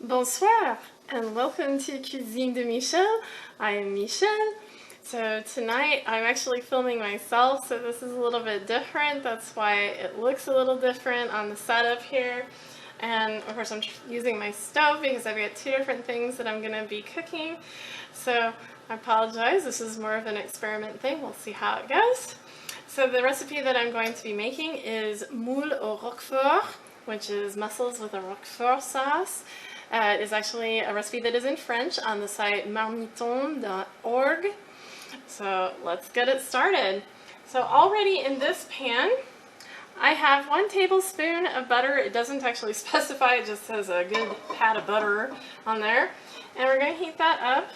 Bonsoir and welcome to Cuisine de Michel. I am Michel. So tonight I'm actually filming myself, so this is a little bit different. That's why it looks a little different on the setup here. And of course I'm using my stove because I've got two different things that I'm going to be cooking. So I apologize, this is more of an experiment thing. We'll see how it goes. So the recipe that I'm going to be making is moule au Roquefort, which is mussels with a Roquefort sauce. It is actually a recipe that is in French on the site marmiton.org. So let's get it started. So already in this pan, I have 1 tablespoon of butter. It doesn't actually specify, it just says a good pat of butter on there. And we're going to heat that up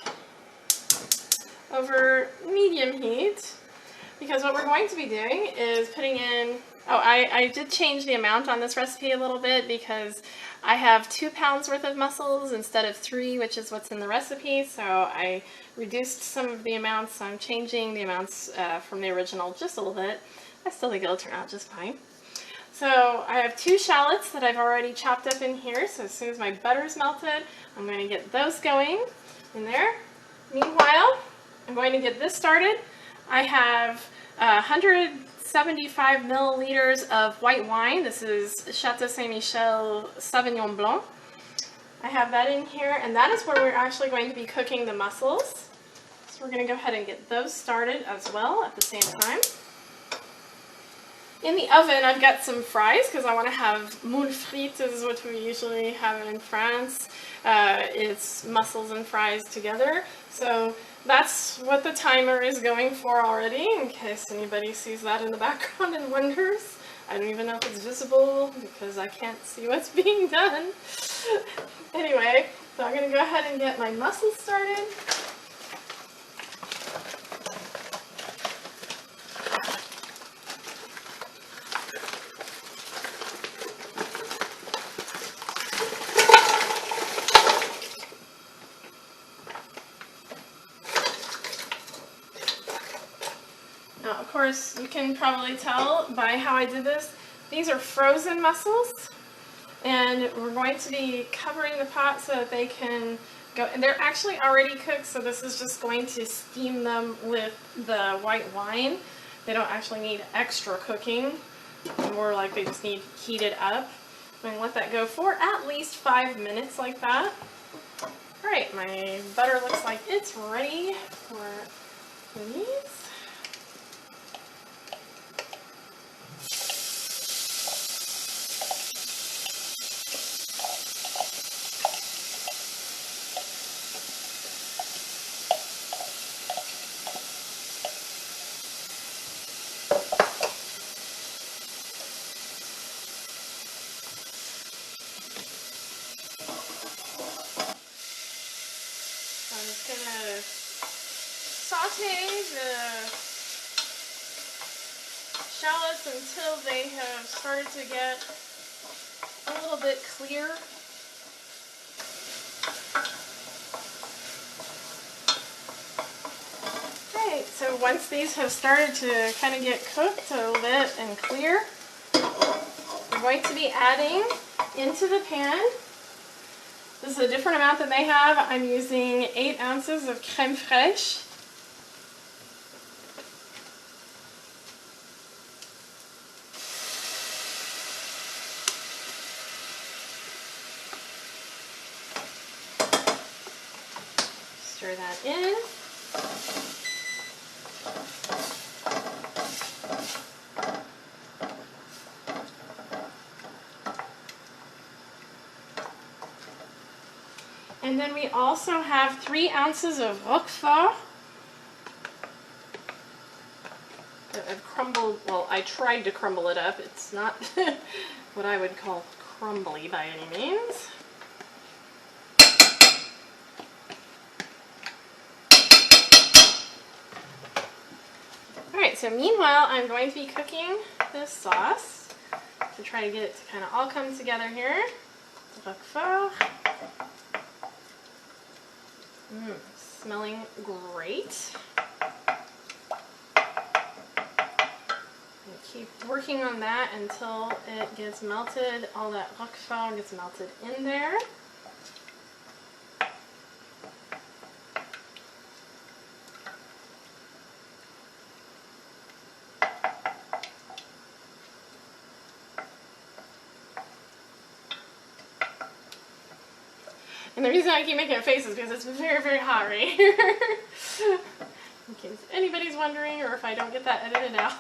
over medium heat, because what we're going to be doing is putting in, I did change the amount on this recipe a little bit because I have 2 pounds worth of mussels instead of 3, which is what's in the recipe. So I reduced some of the amounts. So I'm changing the amounts from the original just a little bit. I still think it'll turn out just fine. So I have 2 shallots that I've already chopped up in here. So as soon as my butter's melted, I'm going to get those going in there. Meanwhile, I'm going to get this started. I have 175 milliliters of white wine. This is Chateau Saint Michel Sauvignon Blanc. I have that in here, and that is where we're actually going to be cooking the mussels. So we're going to go ahead and get those started as well at the same time. In the oven, I've got some fries because I want to have moule frites, is what we usually have in France. It's mussels and fries together. So that's what the timer is going for already, in case anybody sees that in the background and wonders. I don't even know if it's visible because I can't see what's being done. Anyway, so I'm going to go ahead and get my mussels started. Now, of course, you can probably tell by how I did this. These are frozen mussels, and we're going to be covering the pot so that they can go. And they're actually already cooked, so this is just going to steam them with the white wine. They don't actually need extra cooking. More like they just need heated up. I'm going to let that go for at least 5 minutes like that. Alright, my butter looks like it's ready for these. I'm just going to saute the shallots until they have started to get a little bit clear. Okay, so once these have started to kind of get cooked a little bit and clear, we're going to be adding into the pan. This is a different amount than they have. I'm using 8 ounces of crème fraîche. Stir that in. And then we also have 3 ounces of Roquefort. I've crumbled, well, I tried to crumble it up. It's not what I would call crumbly by any means. Alright, so meanwhile I'm going to be cooking this sauce to try to get it to kind of all come together here. Roquefort. Smelling great. Keep working on that until it gets melted. All that Roquefort gets melted in there. And the reason I keep making faces is because it's very, very hot right here. In case anybody's wondering, or if I don't get that edited out.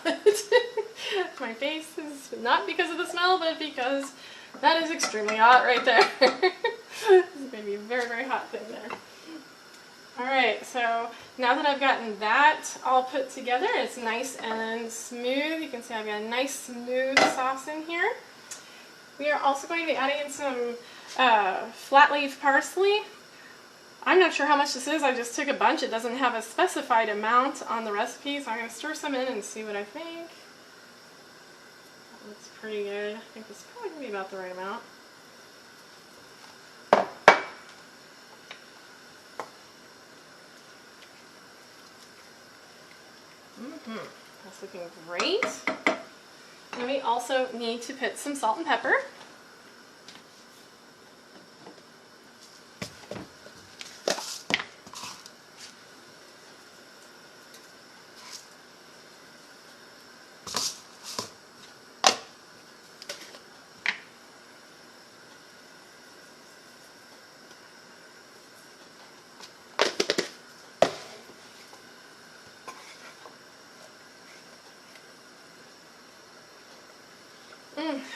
My face is not because of the smell, but because that is extremely hot right there. It's going to be a very, very hot thing there. Alright, so now that I've gotten that all put together, it's nice and smooth. You can see I've got a nice smooth sauce in here. We are also going to be adding in some flat leaf parsley. I'm not sure how much this is. I just took a bunch. It doesn't have a specified amount on the recipe, so I'm going to stir some in and see what I think. That looks pretty good. I think it's probably going to be about the right amount. That's looking great. And we also need to put some salt and pepper.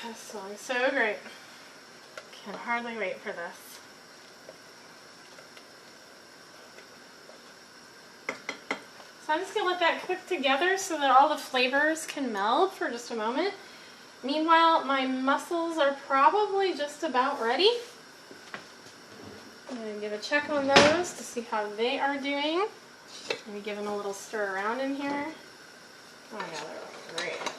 That's smelling so great. Can hardly wait for this. So I'm just going to let that cook together so that all the flavors can meld for just a moment. Meanwhile, my mussels are probably just about ready. I'm going to give a check on those to see how they are doing. Maybe give them a little stir around in here. Oh yeah, they're looking great.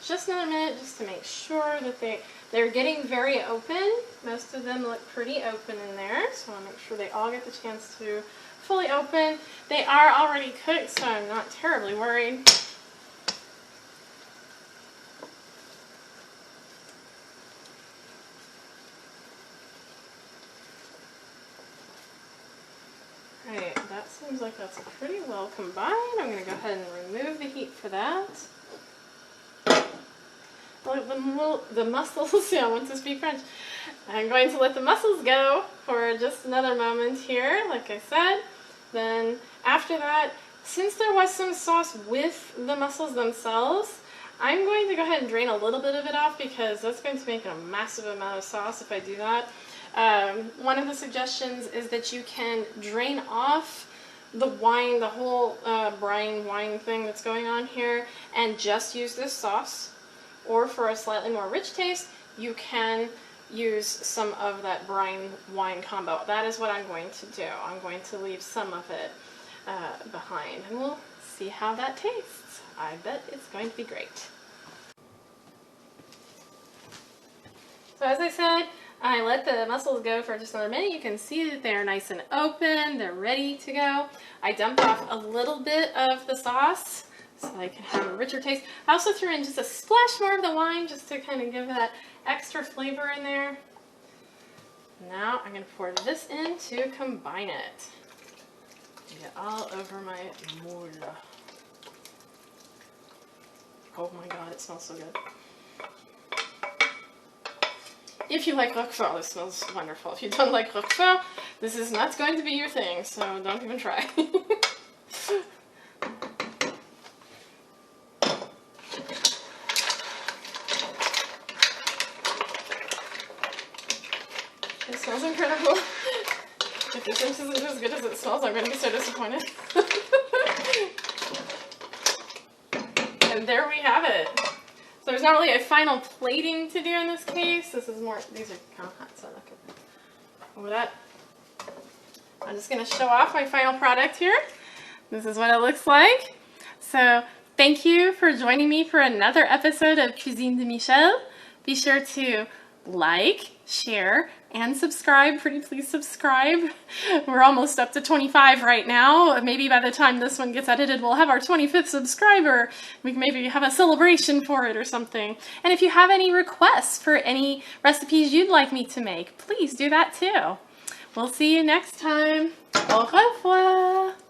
Just another minute just to make sure that they're getting very open. Most of them look pretty open in there, so I want to make sure they all get the chance to fully open. They are already cooked, so I'm not terribly worried. Alright, that seems like that's pretty well combined. I'm going to go ahead and remove the heat for that. The mussels, yeah, I want to speak French. I'm going to let the mussels go for just another moment here, like I said. Then after that, since there was some sauce with the mussels themselves, I'm going to go ahead and drain a little bit of it off because that's going to make a massive amount of sauce if I do that. One of the suggestions is that you can drain off the wine, the whole brine wine thing that's going on here, and just use this sauce. Or for a slightly more rich taste, you can use some of that brine wine combo. That is what I'm going to do. I'm going to leave some of it behind, and we'll see how that tastes. I bet it's going to be great. So as I said, I let the mussels go for just another minute. You can see that they're nice and open. They're ready to go. I dumped off a little bit of the sauce so I can have a richer taste. I also threw in just a splash more of the wine just to kind of give that extra flavor in there. Now I'm going to pour this in to combine it. Get all over my moule. Oh my god, it smells so good. If you like Roquefort, this smells wonderful. If you don't like Roquefort, this is not going to be your thing, so don't even try. It smells incredible. If this dish isn't as good as it smells, I'm going to be so disappointed. And there we have it. So there's not really a final plating to do in this case. This is more, these are kind of hot, so look at that. Over that. I'm just going to show off my final product here. This is what it looks like. So thank you for joining me for another episode of Cuisine de Michel. Be sure to like, share, and subscribe. Pretty please subscribe. We're almost up to 25 right now. Maybe by the time this one gets edited, we'll have our 25th subscriber. We can maybe have a celebration for it or something. And if you have any requests for any recipes you'd like me to make, please do that too. We'll see you next time. Au revoir.